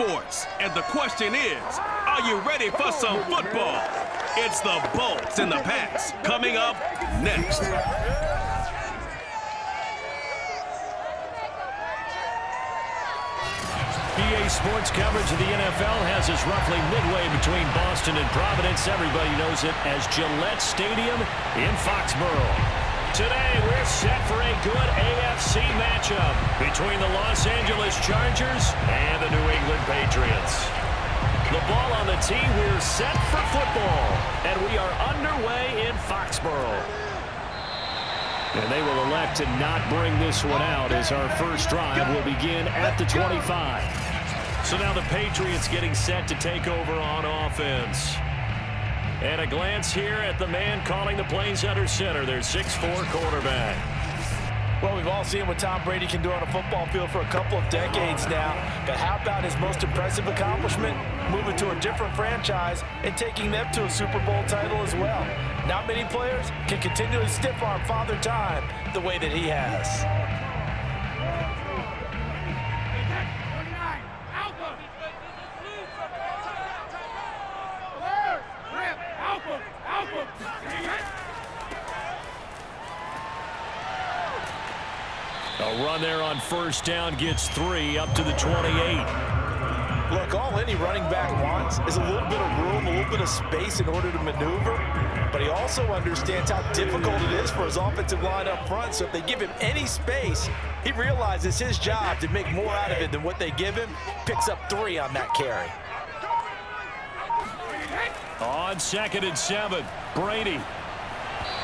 sports. And the question is, are you ready for some football? It's the Bolts and the Pats coming up next. PA Sports coverage of the NFL has us roughly midway between Boston and Providence. Everybody knows it as Gillette Stadium in Foxborough. Today, we're set for a good AFC matchup between the Los Angeles Chargers and the New England Patriots. The ball on the tee, we're set for football, and we are underway in Foxborough. And they will elect to not bring this one out as our first drive will begin at the 25. So now the Patriots getting set to take over on offense. And a glance here at the man calling the plays under center, their 6'4" quarterback. Well, we've all seen what Tom Brady can do on a football field for a couple of decades now. But how about his most impressive accomplishment? Moving to a different franchise and taking them to a Super Bowl title as well. Not many players can continually stiff-arm Father Time the way that he has. A run there on first down gets 3 up to the 28. Look, all any running back wants is a little bit of room, a little bit of space in order to maneuver. But he also understands how difficult it is for his offensive line up front. So if they give him any space, he realizes his job to make more out of it than what they give him. Picks up 3 on that carry. On 2nd and 7, Brady.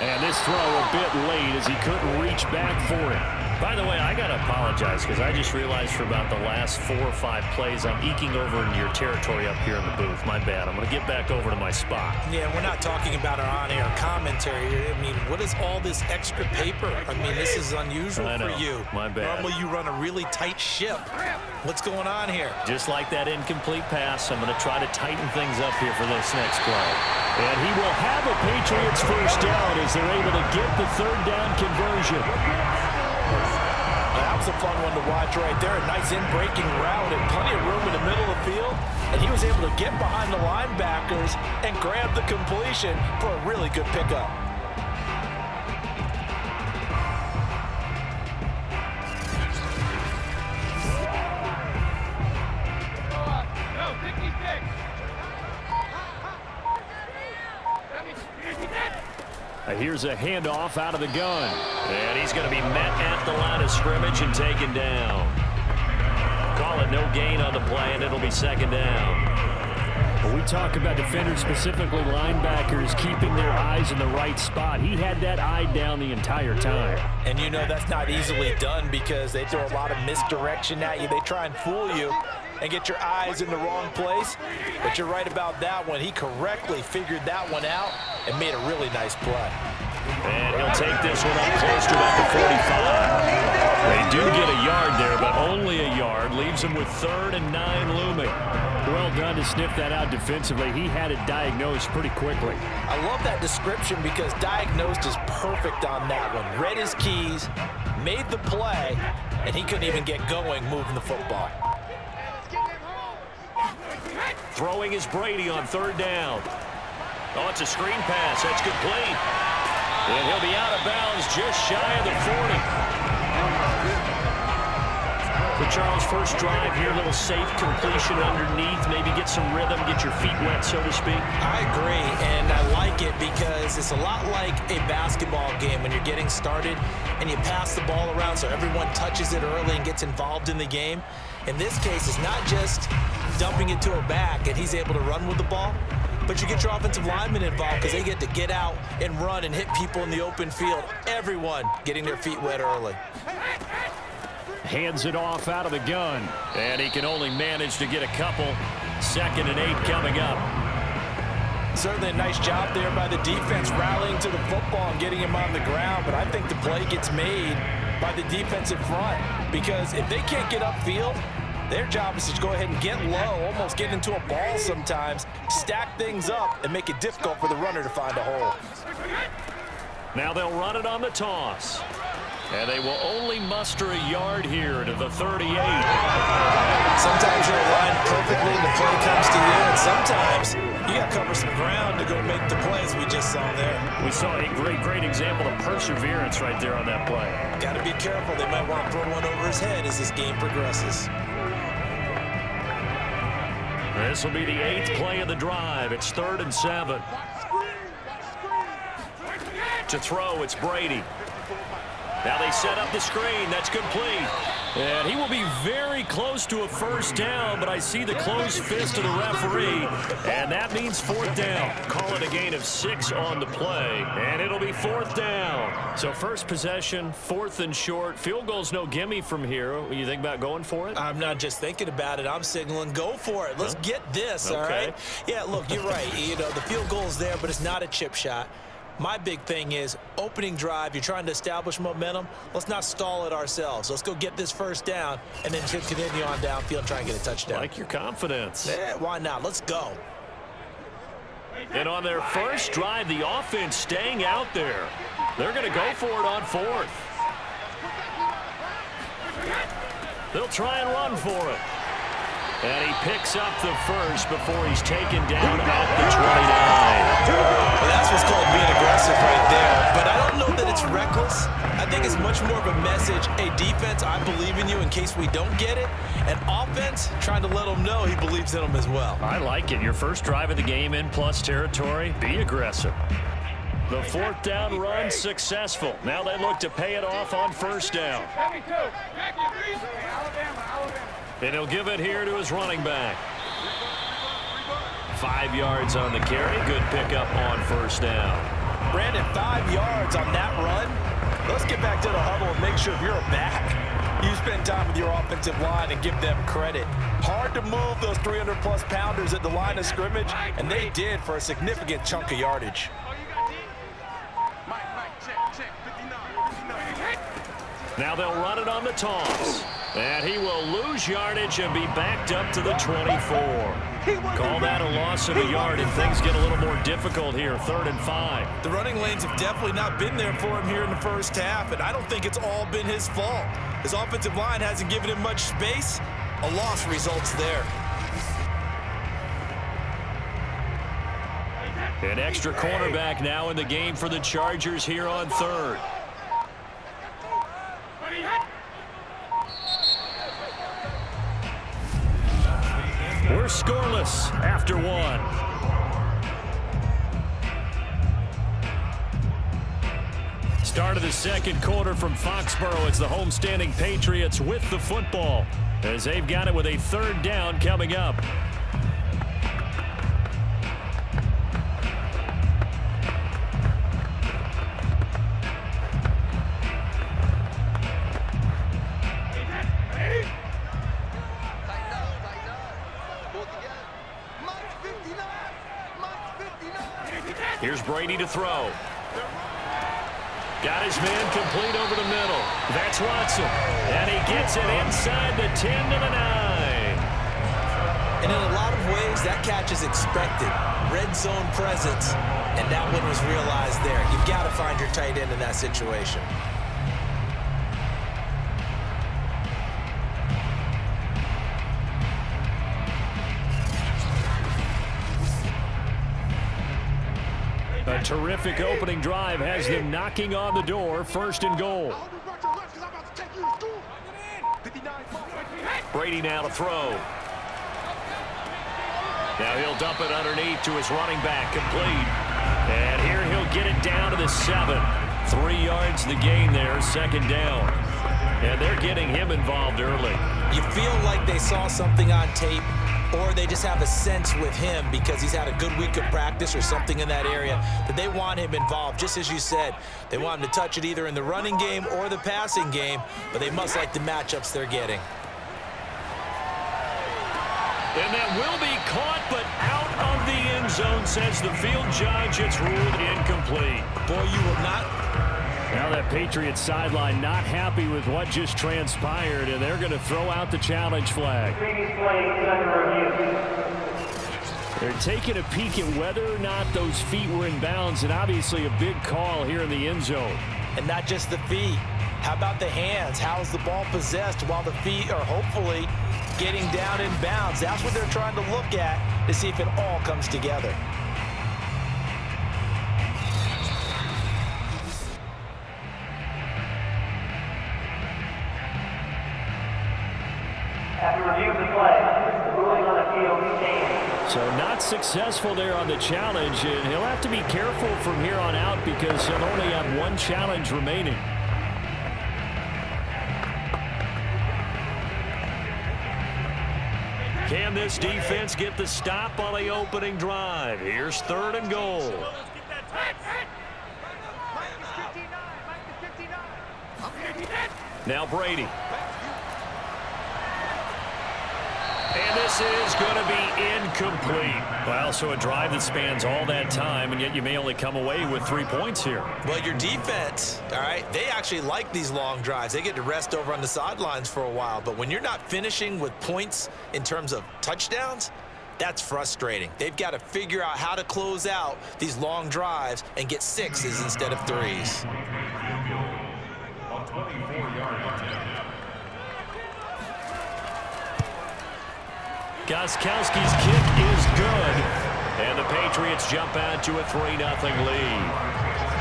And this throw a bit late as he couldn't reach back for it. By the way, I got to apologize because I just realized for about the last 4 or 5 plays I'm eking over into your territory up here in the booth. My bad. I'm going to get back over to my spot. Yeah, we're not talking about our on-air commentary. I mean, what is all this extra paper? I mean, this is unusual for you. My bad. Normally you run a really tight ship. What's going on here? Just like that incomplete pass, I'm going to try to tighten things up here for this next play. And he will have a Patriots first down as they're able to get the 3rd down conversion. That was a fun one to watch right there. A nice in-breaking route and plenty of room in the middle of the field. And he was able to get behind the linebackers and grab the completion for a really good pickup. Here's a handoff out of the gun. And he's going to be met at the line of scrimmage and taken down. Call it no gain on the play, and it'll be 2nd down. When we talk about defenders, specifically linebackers, keeping their eyes in the right spot, he had that eye down the entire time. And you know that's not easily done because they throw a lot of misdirection at you. They try and fool you and get your eyes in the wrong place. But you're right about that one. He correctly figured that one out and made a really nice play. And he'll take this one up close to about the 45. They do get a yard there, but only a yard. Leaves him with 3rd and 9 looming. Well done to sniff that out defensively. He had it diagnosed pretty quickly. I love that description because diagnosed is perfect on that one. Read his keys, made the play, and he couldn't even get going moving the football. Throwing is Brady on 3rd down. Oh, it's a screen pass. That's complete. And he'll be out of bounds just shy of the 40. For Charles' first drive here, a little safe completion underneath. Maybe get some rhythm, get your feet wet, so to speak. I agree, and I like it because it's a lot like a basketball game when you're getting started and you pass the ball around so everyone touches it early and gets involved in the game. In this case, it's not just dumping it to a back and he's able to run with the ball, but you get your offensive linemen involved because they get to get out and run and hit people in the open field. Everyone getting their feet wet early. Hands it off out of the gun. And he can only manage to get a couple. 2nd and 8 coming up. Certainly a nice job there by the defense rallying to the football and getting him on the ground. But I think the play gets made by the defensive front because if they can't get upfield, their job is to go ahead and get low, almost get into a ball sometimes, stack things up, and make it difficult for the runner to find a hole. Now they'll run it on the toss. And they will only muster a yard here to the 38. Sometimes you're aligned perfectly sometimes you got to cover some ground to go make the plays we just saw there. We saw a great example of perseverance right there on that play. Got to be careful. They might want to throw one over his head as this game progresses. This will be the 8th play of the drive. It's 3rd and 7. To throw, it's Brady. Now they set up the screen. That's complete. And he will be very close to a first down, but I see the closed fist of the referee, and that means 4th down. Call it a gain of 6 on the play, and it'll be 4th down. So first possession, 4th and short. Field goal's no gimme from here. What do you think about going for it? I'm not just thinking about it. I'm signaling go for it. Let's get this, all right? Yeah, look, you're right. You know, the field goal is there, but it's not a chip shot. My big thing is opening drive. You're trying to establish momentum. Let's not stall it ourselves. Let's go get this first down and then continue on downfield and try and get a touchdown. Like your confidence. Yeah, why not? Let's go. And on their first drive, the offense staying out there. They're going to go for it on 4th. They'll try and run for it. And he picks up the first before he's taken down at the 29. Well, that's what's called being aggressive right there. But I don't know that it's reckless. I think it's much more of a message. Hey, defense, I believe in you in case we don't get it. And offense, trying to let him know he believes in them as well. I like it. Your first drive of the game in plus territory. Be aggressive. The 4th down run successful. Now they look to pay it off on first down. And he'll give it here to his running back. 5 yards on the carry. Good pickup on first down. Brandon, 5 yards on that run. Let's get back to the huddle and make sure if you're a back, you spend time with your offensive line and give them credit. Hard to move those 300-plus pounders at the line of scrimmage, and they did for a significant chunk of yardage. Now they'll run it on the toss. And he will lose yardage and be backed up to the 24. Call that a loss of a yard, and things get a little more difficult here. 3rd and 5. The running lanes have definitely not been there for him here in the first half, and I don't think it's all been his fault. His offensive line hasn't given him much space. A loss results there. An extra cornerback now in the game for the Chargers here on 3rd. We're scoreless after 1. Start of the second quarter from Foxborough. It's the homestanding Patriots with the football as they've got it with a 3rd down coming up. Here's Brady to throw. Got his man complete over the middle. That's Watson. And he gets it inside the 10 to the 9. And in a lot of ways, that catch is expected. Red zone presence, and that one was realized there. You've got to find your tight end in that situation. A terrific opening drive has them knocking on the door. 1st and goal. Brady now to throw. Now he'll dump it underneath to his running back, complete. And here he'll get it down to the 7. 3 yards the gain there, 2nd down. And they're getting him involved early. You feel like they saw something on tape, or they just have a sense with him because he's had a good week of practice or something in that area that they want him involved. Just as you said, they want him to touch it either in the running game or the passing game, but they must like the matchups they're getting. And that will be caught, but out of the end zone, says the field judge. It's ruled incomplete. Boy, you will not. Now that Patriots sideline not happy with what just transpired, and they're going to throw out the challenge flag. They're taking a peek at whether or not those feet were in bounds, and obviously a big call here in the end zone. And not just the feet. How about the hands? How is the ball possessed while the feet are hopefully getting down in bounds? That's what they're trying to look at. to see if it all comes together. After reviewing the play, the ruling on the field changed. So not successful there on the challenge, and he'll have to be careful from here on out because he'll only have one challenge remaining. Can this defense get the stop on the opening drive? Here's 3rd and goal. Now Brady. And this is going to be incomplete. Well, so a drive that spans all that time, and yet you may only come away with 3 points here. Well, your defense, all right, they actually like these long drives. They get to rest over on the sidelines for a while. But when you're not finishing with points in terms of touchdowns, that's frustrating. They've got to figure out how to close out these long drives and get 6s instead of 3s. Gostkowski's kick is good, and the Patriots jump out to a 3-0 lead.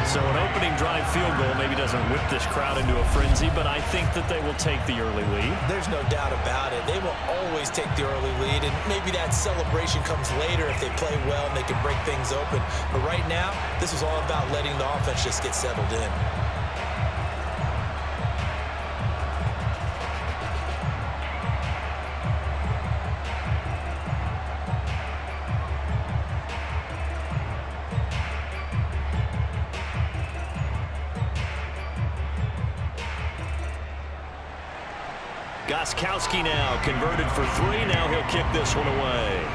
So an opening drive field goal maybe doesn't whip this crowd into a frenzy, but I think that they will take the early lead. There's no doubt about it. They will always take the early lead, and maybe that celebration comes later if they play well and they can break things open. But right now, this is all about letting the offense just get settled in. Gostkowski now converted for 3. Now he'll kick this one away.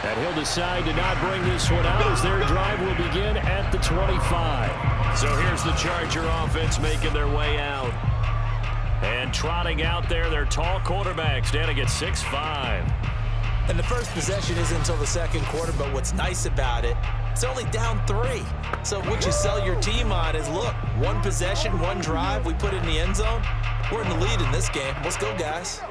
And he'll decide to not bring this one out as their drive will begin at the 25. So here's the Charger offense making their way out. And trotting out there, their tall quarterback standing at 6'5". And the first possession isn't until the second quarter, but what's nice about it, it's only down 3. So what you sell your team on is, look, 1 possession, 1 drive, we put it in the end zone. We're in the lead in this game. Let's go, guys.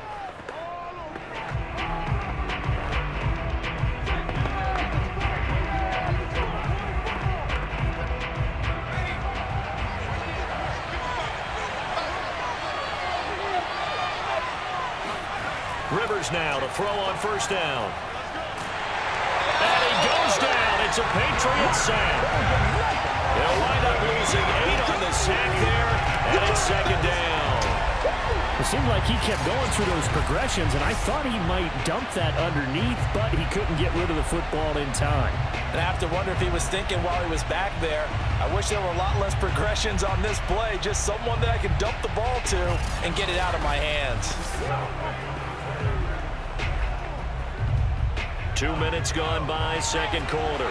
Rivers now to throw on 1st down. And he goes down. It's a Patriots sack. They'll wind up losing 8 on the sack there, and it's 2nd down. It seemed like he kept going through those progressions, and I thought he might dump that underneath, but he couldn't get rid of the football in time. And I have to wonder if he was thinking while he was back there, I wish there were a lot less progressions on this play, just someone that I can dump the ball to and get it out of my hands. 2 minutes gone by, 2nd quarter.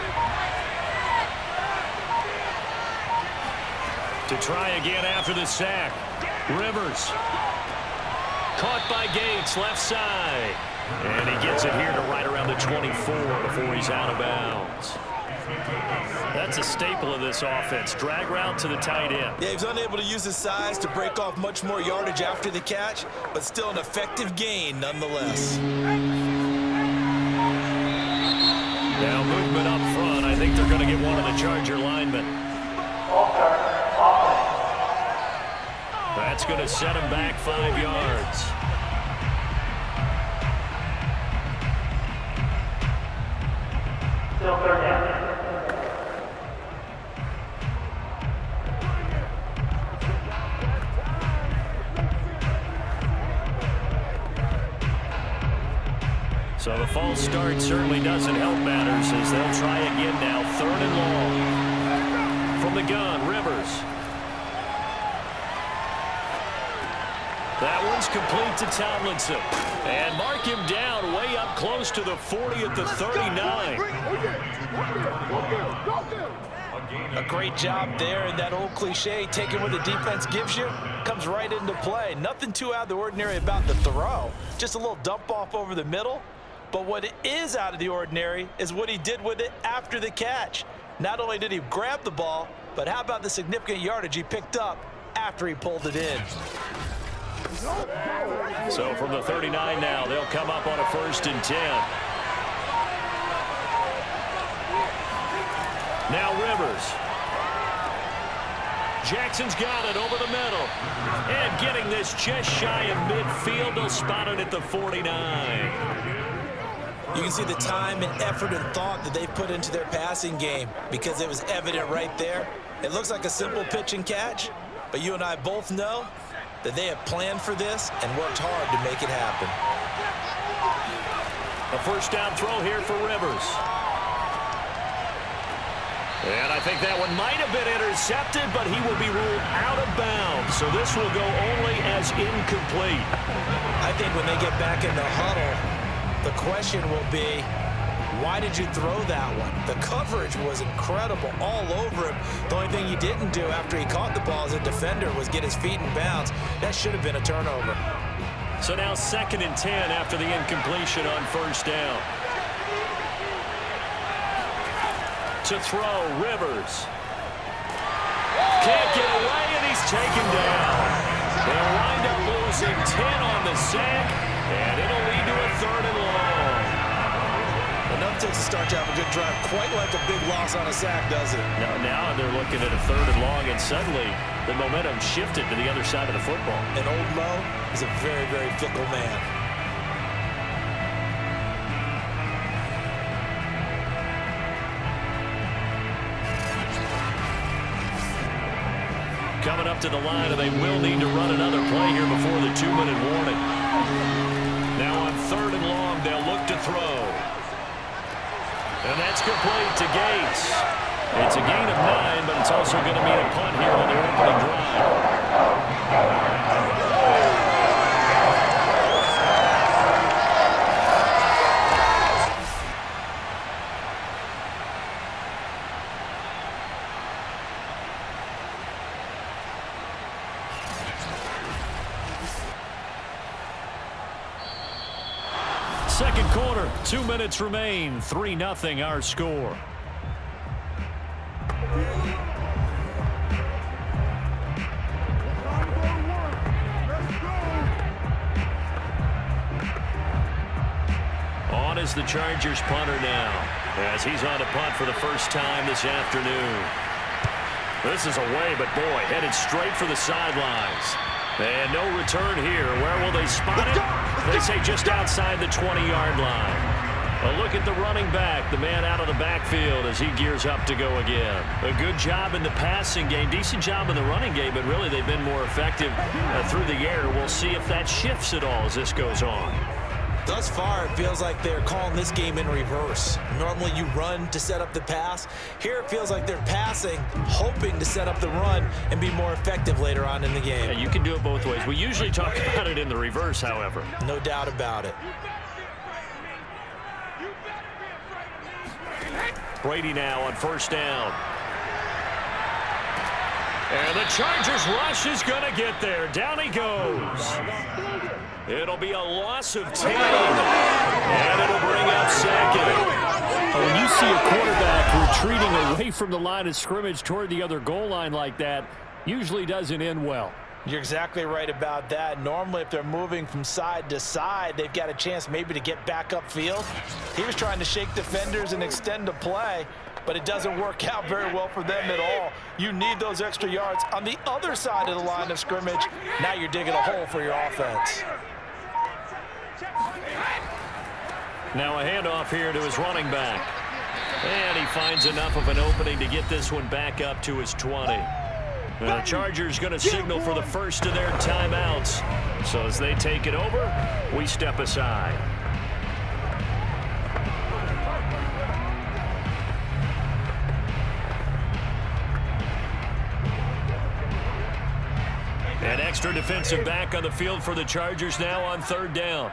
To try again after the sack. Rivers. Caught by Gates, left side. And he gets it here to right around the 24 before he's out of bounds. That's a staple of this offense. Drag route to the tight end. Yeah, he was unable to use his size to break off much more yardage after the catch, but still an effective gain nonetheless. Now movement up front. I think they're going to get one of the Charger linemen. That's going to set him back 5 yards. Still 3rd down. So the false start certainly doesn't help matters as they'll try again now. 3rd and long. From the gun, Rivers. That one's complete to Tomlinson. And mark him down way up close to the 40 at the 39. A great job there, and that old cliche, taking what the defense gives you, comes right into play. Nothing too out of the ordinary about the throw. Just a little dump off over the middle. But what is out of the ordinary is what he did with it after the catch. Not only did he grab the ball, but how about the significant yardage he picked up after he pulled it in? So from the 39 now, they'll come up on a 1st and 10. Now Rivers. Jackson's got it over the middle. And getting this just shy of midfield. They'll spot it at the 49. You can see the time and effort and thought that they've put into their passing game because it was evident right there. It looks like a simple pitch and catch, but you and I both know that they have planned for this and worked hard to make it happen. A 1st down throw here for Rivers. And I think that one might have been intercepted, but he will be ruled out of bounds. So this will go only as incomplete. I think when they get back in the huddle, the question will be, why did you throw that one? The coverage was incredible all over him. The only thing he didn't do after he caught the ball as a defender was get his feet in bounds. That should have been a turnover. So now 2nd and 10 after the incompletion on 1st down. To throw, Rivers. Can't get away, and he's taken down. They'll wind up losing 10 on the sack, and it'll lead to a 3rd and long. Enough to start to have a good drive. Quite like a big loss on a sack, does it? Now they're looking at a 3rd and long, and suddenly the momentum shifted to the other side of the football. And old Mo is a very, very fickle man. Coming up to the line, and they will need to run another play here before the 2-minute warning. Now on 3rd and long, they'll look to throw. And that's complete to Gates. It's a gain of 9, but it's also going to mean a punt here on their opening drive. Second quarter, 2 minutes remain. 3-0 our score. On is the Chargers punter now, as he's on to punt for the first time this afternoon. This is away, but boy, headed straight for the sidelines. And no return here. Where will they spot it? They say just outside the 20-yard line. A look at the running back, the man out of the backfield as he gears up to go again. A good job in the passing game, decent job in the running game, but really they've been more effective through the air. We'll see if that shifts at all as this goes on. Thus far, it feels like they're calling this game in reverse. Normally you run to set up the pass. Here it feels like they're passing, hoping to set up the run and be more effective later on in the game. Yeah, you can do it both ways. We usually talk about it in the reverse, however. No doubt about it. Brady now on 1st down. And the Chargers rush is going to get there. Down he goes. It'll be a loss of 10. And it'll bring up 2nd. When you see a quarterback retreating away from the line of scrimmage toward the other goal line like that, usually doesn't end well. You're exactly right about that. Normally, if they're moving from side to side, they've got a chance maybe to get back upfield. He was trying to shake defenders and extend the play, but it doesn't work out very well for them at all. You need those extra yards on the other side of the line of scrimmage. Now you're digging a hole for your offense. Now a handoff here to his running back. And he finds enough of an opening to get this one back up to his 20. The Chargers going to signal for the first of their timeouts. So as they take it over, we step aside. An extra defensive back on the field for the Chargers now on 3rd down.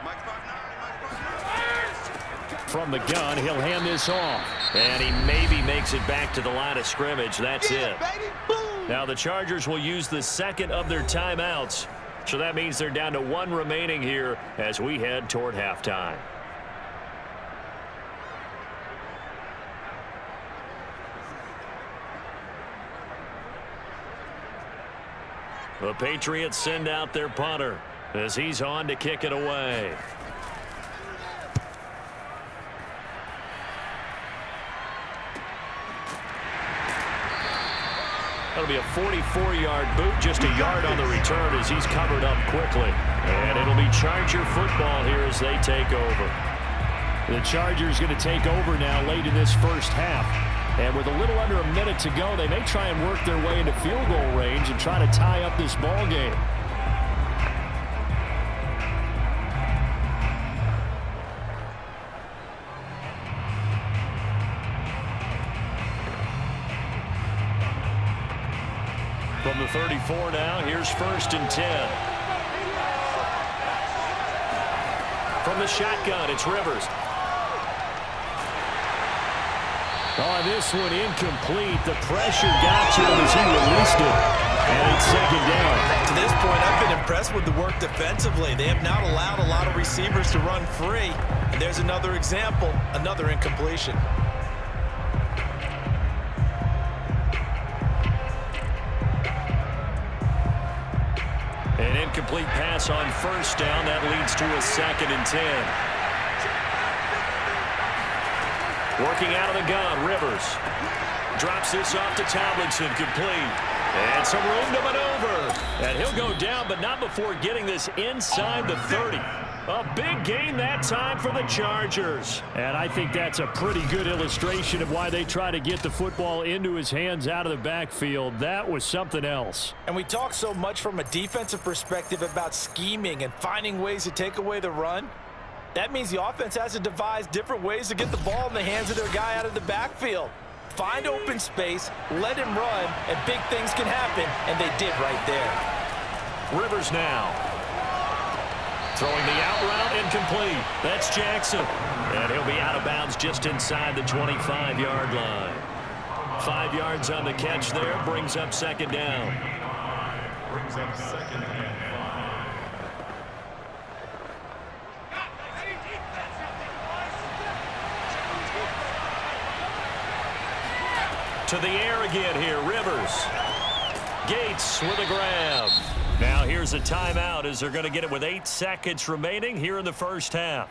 From the gun, he'll hand this off. And he maybe makes it back to the line of scrimmage. That's it. Now the Chargers will use the second of their timeouts. So that means they're down to 1 remaining here as we head toward halftime. The Patriots send out their punter. as he's on to kick it away. That'll be a 44-yard boot, just a yard on the return as he's covered up quickly. And it'll be Charger football here as they take over. The Chargers going to take over now late in this first half. And with a little under a minute to go, they may try and work their way into field goal range and try to tie up this ball game. From the 34 now, here's 1st and 10. From the shotgun, it's Rivers. Oh, this one incomplete. The pressure got to him as he released it. And it's 2nd down. To this point, I've been impressed with the work defensively. They have not allowed a lot of receivers to run free. And there's another example, another incompletion. An incomplete pass on 1st down. That leads to a 2nd and 10. Working out of the gun, Rivers. Drops this off to Tomlinson, complete. And some room to maneuver. And he'll go down, but not before getting this inside the 30. A big gain that time for the Chargers. And I think that's a pretty good illustration of why they try to get the football into his hands out of the backfield. That was something else. And we talk so much from a defensive perspective about scheming and finding ways to take away the run. That means the offense has to devise different ways to get the ball in the hands of their guy out of the backfield. Find open space, let him run, and big things can happen, and they did right there. Rivers now. Throwing the out route, incomplete. That's Jackson. And he'll be out of bounds just inside the 25-yard line. 5 yards on the catch there, brings up 2nd down. Brings up 2nd and 5. To the air again here, Rivers. Gates with a grab. Now here's a timeout as they're going to get it with 8 seconds remaining here in the first half.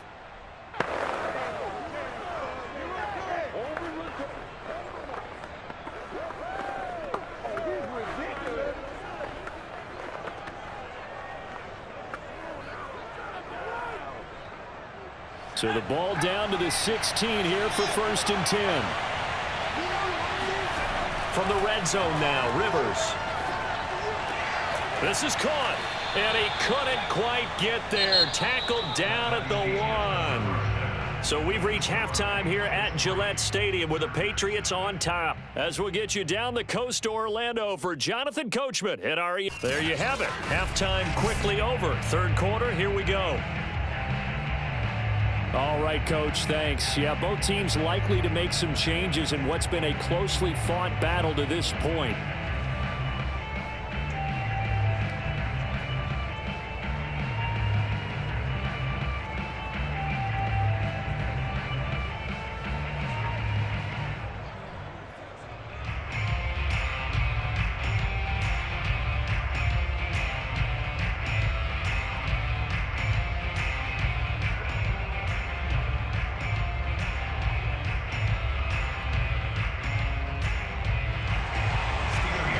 So the ball down to the 16 here for 1st and 10. From the red zone now, Rivers. This is caught, and he couldn't quite get there. Tackled down at the 1. So we've reached halftime here at Gillette Stadium with the Patriots on top. As we'll get you down the coast to Orlando for Jonathan Coachman at RE. There you have it. Halftime quickly over. 3rd quarter, here we go. All right, Coach, thanks. Yeah, both teams likely to make some changes in what's been a closely fought battle to this point.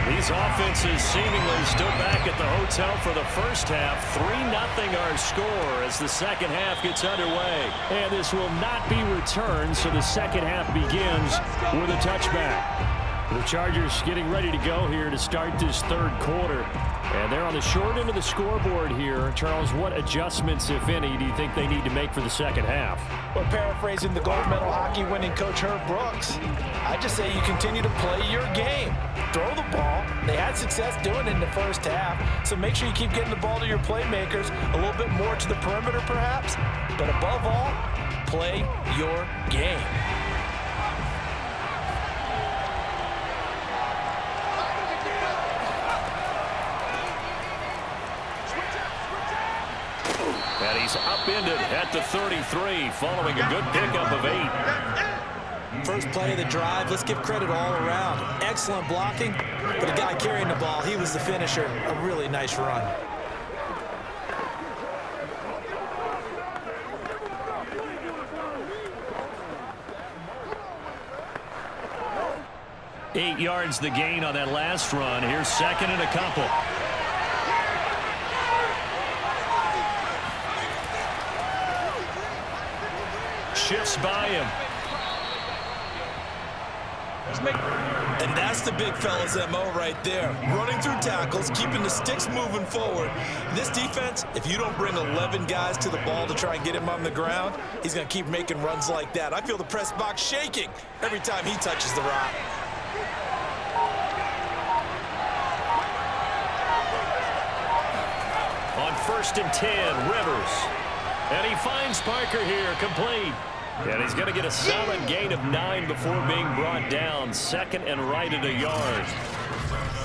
These offenses seemingly still back at the hotel for the first half. 3-0 our score as the second half gets underway. And this will not be returned, so the second half begins with a touchback. The Chargers getting ready to go here to start this 3rd quarter. And they're on the short end of the scoreboard here. Charles, what adjustments, if any, do you think they need to make for the second half? Well, paraphrasing the gold medal hockey winning coach Herb Brooks, I just say you continue to play your game. Throw the ball. They had success doing it in the first half, so make sure you keep getting the ball to your playmakers, a little bit more to the perimeter perhaps, but above all, play your game. And he's upended at the 33 following a good pickup of 8. First play of the drive, let's give credit all around. Excellent blocking, but the guy carrying the ball, he was the finisher. A really nice run. 8 yards the gain on that last run. Here's second and a couple. Shifts by him. And that's the big fella's MO right there. Running through tackles, keeping the sticks moving forward. This defense, if you don't bring 11 guys to the ball to try and get him on the ground, he's going to keep making runs like that. I feel the press box shaking every time he touches the rock. On 1st and 10, Rivers. And he finds Parker here, complete. And he's going to get a solid gain of 9 before being brought down. Second and right at a yard.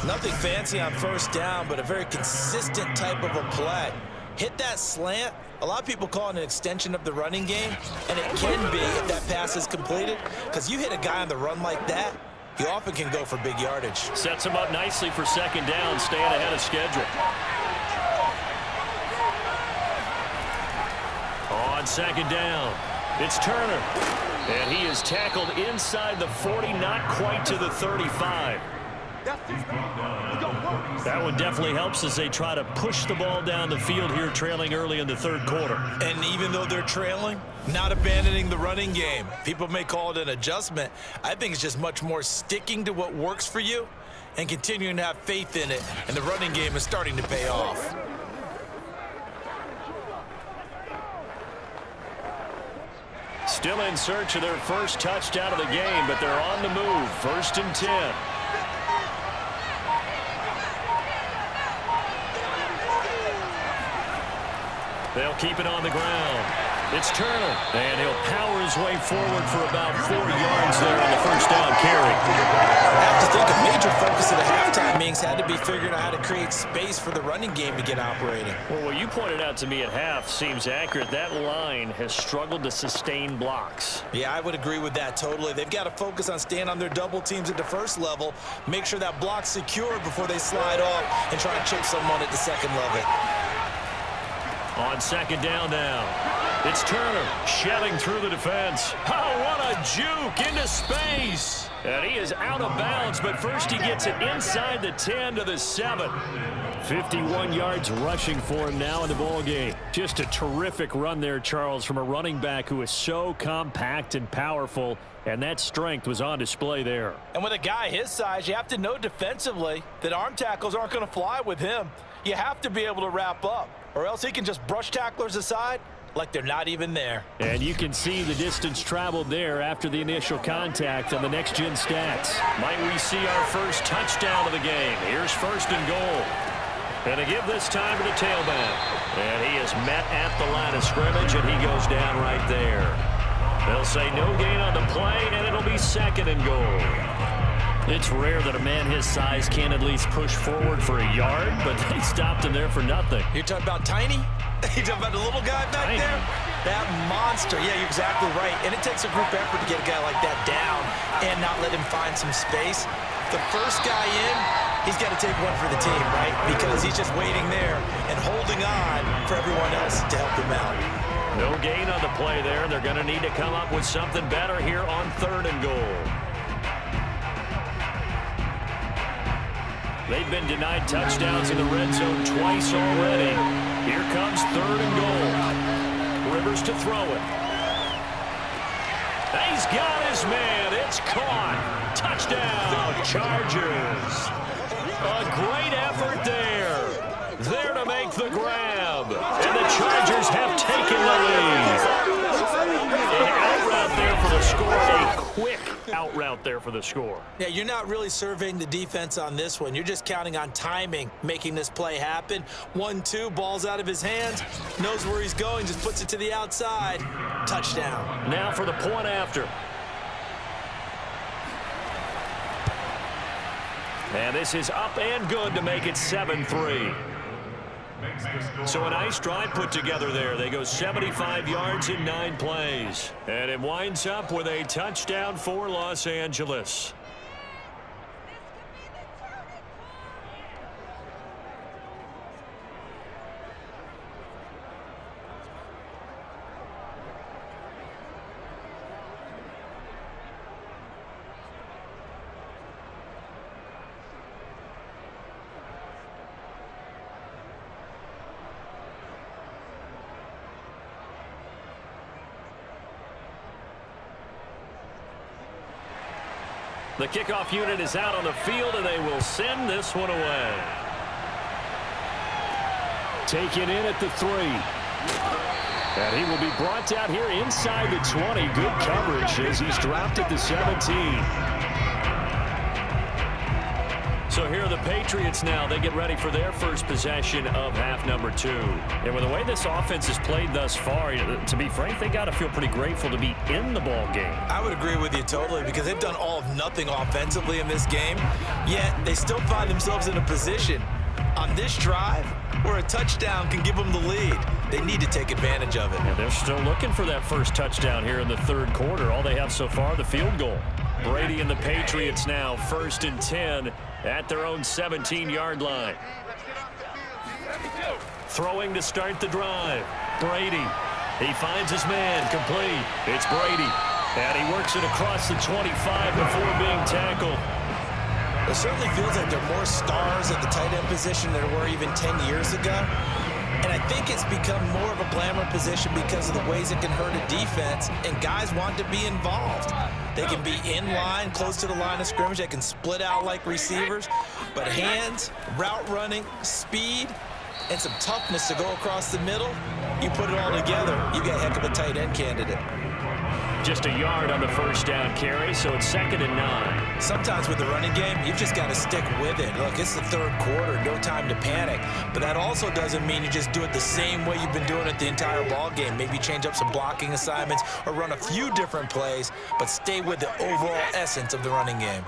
Nothing fancy on 1st down, but a very consistent type of a play. Hit that slant. A lot of people call it an extension of the running game, and it can be if that pass is completed, because you hit a guy on the run like that, he often can go for big yardage. Sets him up nicely for 2nd down, staying ahead of schedule. On 2nd down, it's Turner. And he is tackled inside the 40, not quite to the 35. That one definitely helps as they try to push the ball down the field here, trailing early in the 3rd quarter. And even though they're trailing, not abandoning the running game. People may call it an adjustment. I think it's just much more sticking to what works for you and continuing to have faith in it. And the running game is starting to pay off. Still in search of their first touchdown of the game, but they're on the move. 1st and 10. They'll keep it on the ground. It's Turner, and he'll power his way forward for about 4 yards there on the 1st down carry. I have to think a major focus of the halftime meetings had to be figuring out how to create space for the running game to get operating. Well, what you pointed out to me at half seems accurate. That line has struggled to sustain blocks. Yeah, I would agree with that totally. They've got to focus on staying on their double teams at the 1st level, make sure that block's secure before they slide off and try and chip someone at the 2nd level. On 2nd down now, it's Turner shelling through the defense. Oh, what a juke into space. And he is out of bounds, but first he gets it inside the 10 to the 7. 51 yards rushing for him now in the ball game. Just a terrific run there, Charles, from a running back who is so compact and powerful, and that strength was on display there. And with a guy his size, you have to know defensively that arm tackles aren't going to fly with him. You have to be able to wrap up, or else he can just brush tacklers aside like they're not even there. And you can see the distance traveled there after the initial contact on the next-gen stats. Might we see our first touchdown of the game? Here's 1st and goal. And to give this time to the tailback. And he is met at the line of scrimmage, and he goes down right there. They'll say no gain on the play, and it'll be 2nd and goal. It's rare that a man his size can at least push forward for a yard, but they stopped him there for nothing. You're talking about tiny? You're talking about the little guy back there? That monster. Yeah, you're exactly right. And it takes a group effort to get a guy like that down and not let him find some space. The first guy in, he's got to take one for the team, right? Because he's just waiting there and holding on for everyone else to help him out. No gain on the play there. They're going to need to come up with something better here on 3rd and goal. They've been denied touchdowns in the red zone twice already. Here comes 3rd and goal. Rivers to throw it. He's got his man. It's caught. Touchdown, Chargers. A great effort there. There to make the grab. And the Chargers have taken the lead. An out route there for the score. A quick out route there for the score. Yeah, you're not really surveying the defense on this one. You're just counting on timing, making this play happen. 1-2, ball's out of his hands, knows where he's going, just puts it to the outside. Touchdown. Now for the point after. And this is up and good to make it 7-3. So a nice drive put together there. They go 75 yards in 9 plays. And it winds up with a touchdown for Los Angeles. The kickoff unit is out on the field, and they will send this one away. Taken in at the 3. And he will be brought down here inside the 20. Good coverage as he's dropped at the 17. So here are the Patriots now. They get ready for their first possession of half number 2. And with the way this offense has played thus far, to be frank, they got to feel pretty grateful to be in the ball game. I would agree with you totally because they've done all of nothing offensively in this game, yet they still find themselves in a position on this drive where a touchdown can give them the lead. They need to take advantage of it. And they're still looking for that first touchdown here in the third quarter. All they have so far, the field goal. Brady and the Patriots now 1st and 10 at their own 17-yard line. Throwing to start the drive. Brady. He finds his man. Complete. It's Brady. And he works it across the 25 before being tackled. It certainly feels like there are more stars at the tight end position than there were even 10 years ago. And I think it's become more of a glamour position because of the ways it can hurt a defense, and guys want to be involved. They can be in line, close to the line of scrimmage. They can split out like receivers. But hands, route running, speed, and some toughness to go across the middle, you put it all together, you got a heck of a tight end candidate. Just a yard on the first down carry, so it's 2nd and 9. Sometimes with the running game, you've just got to stick with it. Look, it's the third quarter, no time to panic. But that also doesn't mean you just do it the same way you've been doing it the entire ball game. Maybe change up some blocking assignments or run a few different plays, but stay with the overall essence of the running game.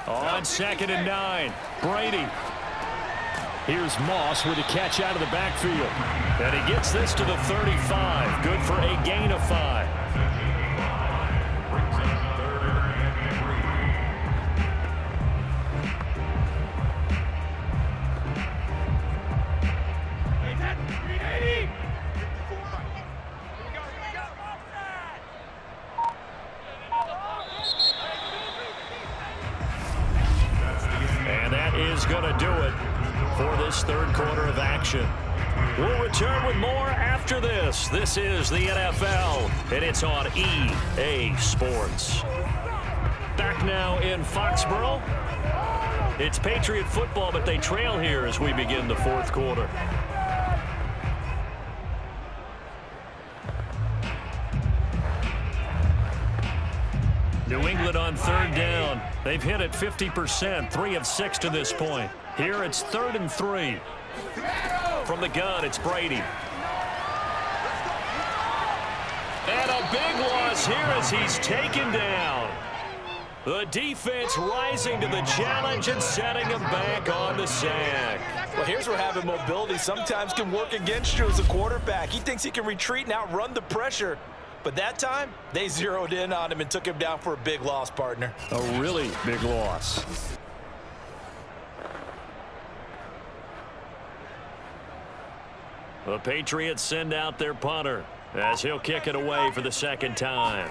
On 2nd and 9, Brady. Here's Moss with a catch out of the backfield. And he gets this to the 35. Good for a gain of 5. And that is going to do it for this third quarter of action. We'll return with more after this. This is the NFL, and it's on EA Sports. Back now in Foxborough. It's Patriot football, but they trail here as we begin the fourth quarter. New England on 3rd down. They've hit it 50%, 3 of 6 to this point. Here it's 3rd and 3. From the gun, it's Brady. And a big loss here as he's taken down. The defense rising to the challenge and setting him back on the sack. Well, here's where having mobility sometimes can work against you as a quarterback. He thinks he can retreat and outrun the pressure. But that time, they zeroed in on him and took him down for a big loss, partner. A really big loss. The Patriots send out their punter as he'll kick it away for the 2nd time.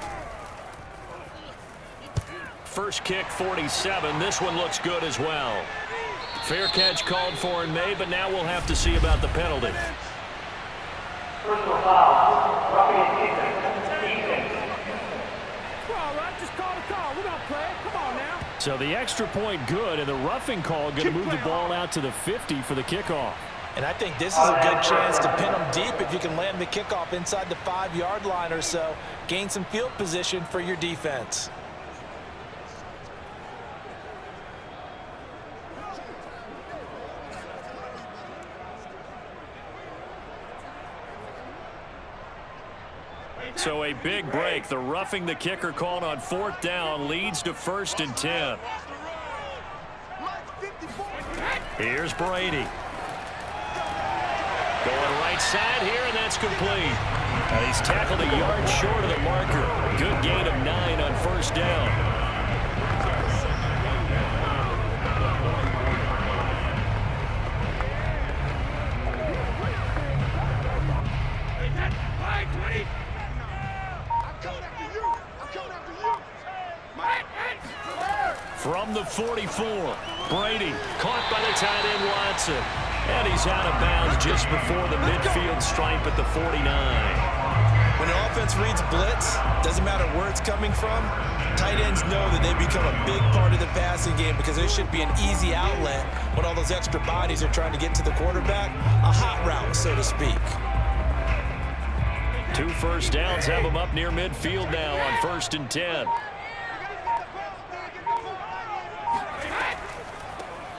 First kick, 47. This one looks good as well. Fair catch called for and made, but now we'll have to see about the penalty. Personal foul, roughing and kicking, defense. All right, just call the call. We're gonna play it. Come on now. So the extra point good, and the roughing call going to move the ball out to the 50 for the kickoff. And I think this is a good chance to pin them deep if you can land the kickoff inside the 5-yard line or so. Gain some field position for your defense. So a big break. The roughing the kicker called on 4th down leads to 1st and 10. Here's Brady. Going right side here, and that's complete. And he's tackled a yard short of the marker. Good gain of 9 on 1st down. From the 44, Brady caught by the tight end Watson. And he's out of bounds just before the midfield stripe at the 49. When an offense reads blitz, doesn't matter where it's coming from, tight ends know that they become a big part of the passing game because there should be an easy outlet when all those extra bodies are trying to get to the quarterback. A hot route, so to speak. 2 first downs have them up near midfield now on 1st and 10.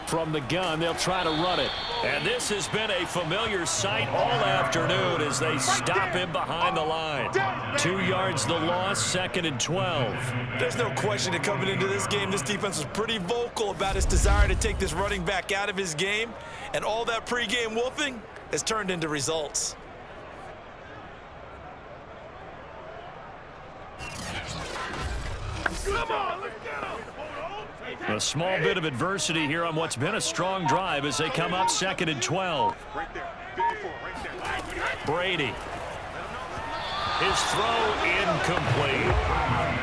From the gun, they'll try to run it. And this has been a familiar sight all afternoon as they stop him behind the line. 2 yards the loss, 2nd and 12. There's no question that coming into this game, this defense was pretty vocal about its desire to take this running back out of his game. And all that pregame wolfing has turned into results. Come on, let's get him. A small bit of adversity here on what's been a strong drive as they come up 2nd and 12. Brady. His throw incomplete.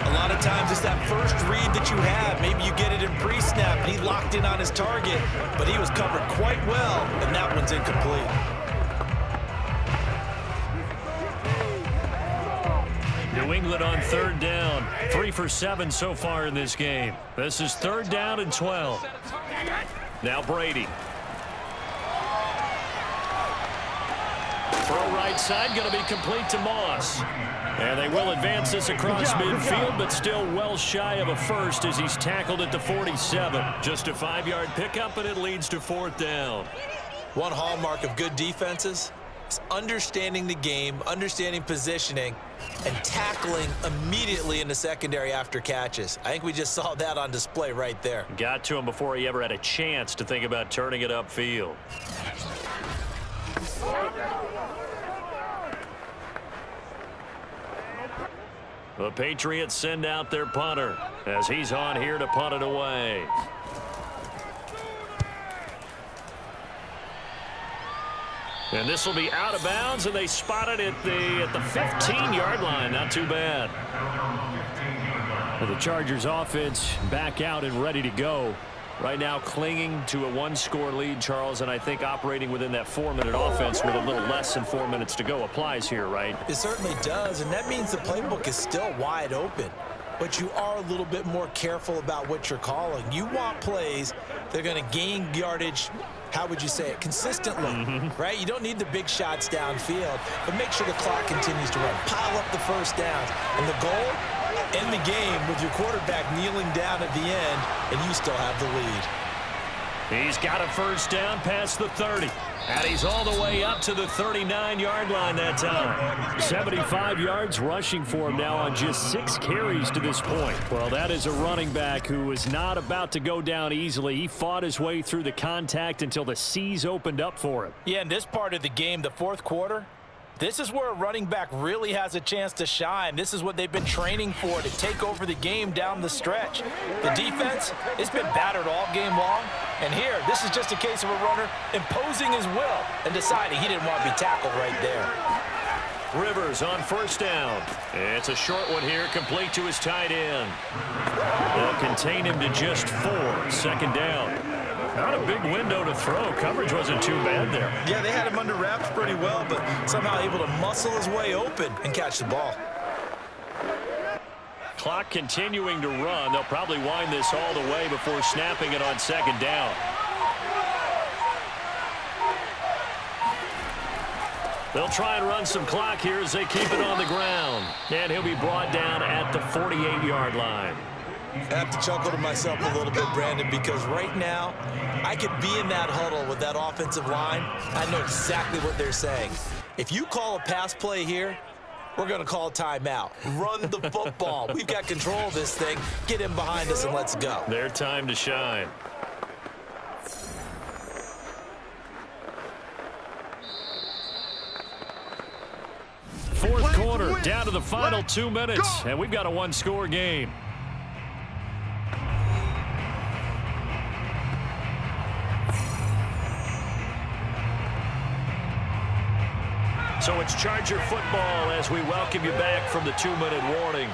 A lot of times it's that first read that you have. Maybe you get it in pre-snap and he locked in on his target, but he was covered quite well, and that one's incomplete. New England on 3rd down. 3 for 7 so far in this game. This is 3rd down and 12. Now Brady. Throw right side, going to be complete to Moss. And they will advance this across midfield, but still well shy of a first as he's tackled at the 47. Just a 5-yard pickup, and it leads to 4th down. One hallmark of good defenses is understanding the game, understanding positioning, and tackling immediately in the secondary after catches. I think we just saw that on display right there. Got to him before he ever had a chance to think about turning it upfield. The Patriots send out their punter as he's on here to punt it away. And this will be out of bounds, and they spot it at the 15-yard line. Not too bad. The Chargers offense back out and ready to go. Right now clinging to a 1-score lead, Charles, and I think operating within that 4-minute offense with a little less than 4 minutes to go applies here, right? It certainly does, and that means the playbook is still wide open. But you are a little bit more careful about what you're calling. You want plays that are going to gain yardage, how would you say it, consistently, right? You don't need the big shots downfield, but make sure the clock continues to run. Pile up the first downs. And the goal, end the game with your quarterback kneeling down at the end, and you still have the lead. He's got a first down past the 30. And he's all the way up to the 39-yard line that time. 75 yards rushing for him now on just 6 carries to this point. Well, that is a running back who was not about to go down easily. He fought his way through the contact until the seas opened up for him. Yeah, in this part of the game, the 4th quarter, this is where a running back really has a chance to shine. This is what they've been training for, to take over the game down the stretch. The defense, it's been battered all game long. And here, this is just a case of a runner imposing his will and deciding he didn't want to be tackled right there. Rivers on first down. It's a short one here, complete to his tight end. They'll contain him to just 4. 2nd down. Not a big window to throw. Coverage wasn't too bad there. Yeah, they had him under wraps pretty well, but somehow able to muscle his way open and catch the ball. Clock continuing to run. They'll probably wind this all the way before snapping it on 2nd down. They'll try and run some clock here as they keep it on the ground. And he'll be brought down at the 48-yard line. I have to chuckle to myself a little bit, Brandon, because right now I could be in that huddle with that offensive line. I know exactly what they're saying. If you call a pass play here, we're going to call a timeout. Run the football. We've got control of this thing. Get him behind us and let's go. Their time to shine. Fourth quarter, down to the final 2 minutes, and we've got a 1-score game. So it's Charger football as we welcome you back from the 2-minute warning.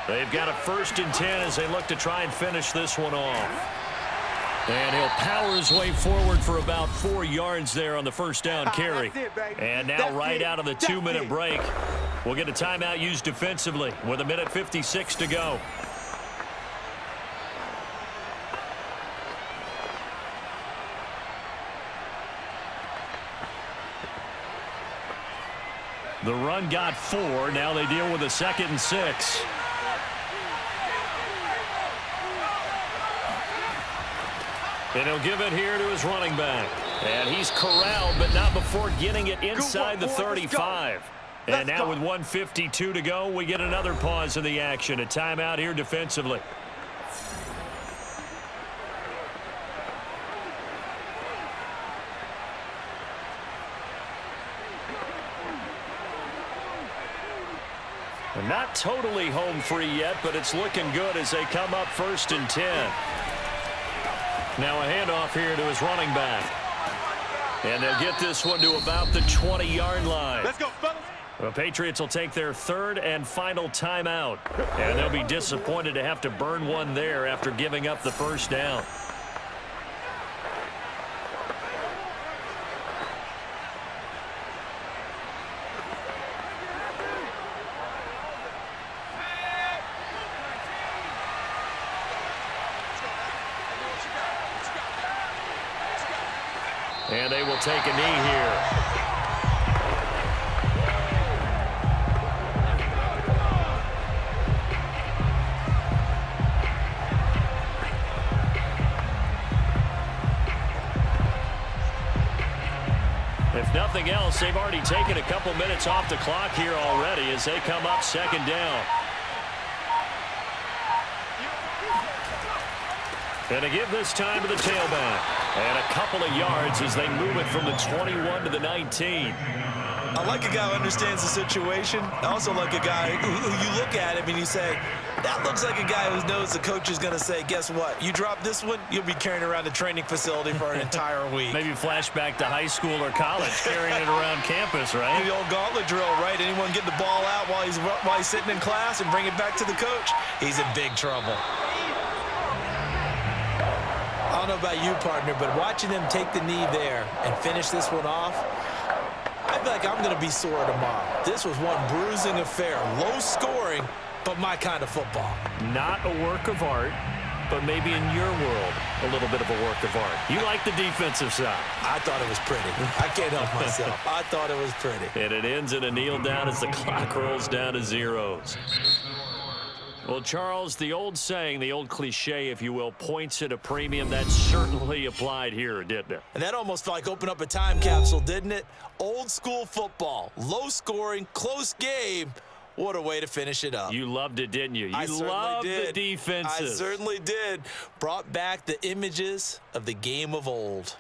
They've got a 1st and 10 as they look to try and finish this one off. And he'll power his way forward for about 4 yards there on the first down carry. And now right out of the 2-minute break, We'll get a timeout used defensively with 1:56 to go. The run got 4. Now they deal with a 2nd and 6. And he'll give it here to his running back. And he's corralled, but not before getting it inside the 35. And now with 1:52 to go, we get another pause in the action. A timeout here defensively. Not totally home free yet, but it's looking good as they come up 1st and 10. Now a handoff here to his running back. And they'll get this one to about the 20-yard line. Let's go, fellas. The Patriots will take their 3rd and final timeout. And they'll be disappointed to have to burn one there after giving up the 1st down. And they will take a knee here. If nothing else, they've already taken a couple minutes off the clock here already as they come up 2nd down. And to give this time to the tailback. And a couple of yards as they move it from the 21 to the 19. I like a guy who understands the situation. I also like a guy who you look at him and you say, that looks like a guy who knows the coach is going to say, guess what? You drop this one, you'll be carrying around the training facility for an entire week. Maybe flashback to high school or college, carrying it around campus, right? The old gauntlet drill, right? Anyone get the ball out while he's sitting in class and bring it back to the coach? He's in big trouble. I don't know about you, partner, but watching them take the knee there and finish this one off, I feel like I'm going to be sore tomorrow. This was one bruising affair. Low scoring, but my kind of football. Not a work of art, but maybe in your world, a little bit of a work of art. You like the defensive side. I thought it was pretty. I can't help myself. I thought it was pretty. And it ends in a kneel down as the clock rolls down to zeros. Well, Charles, the old saying, the old cliche, if you will, points at a premium. That certainly applied here, didn't it? And that almost like opened up a time capsule, didn't it? Old school football, low scoring, close game. What a way to finish it up. You loved it, didn't you? You loved the defenses. I certainly did. Brought back the images of the game of old.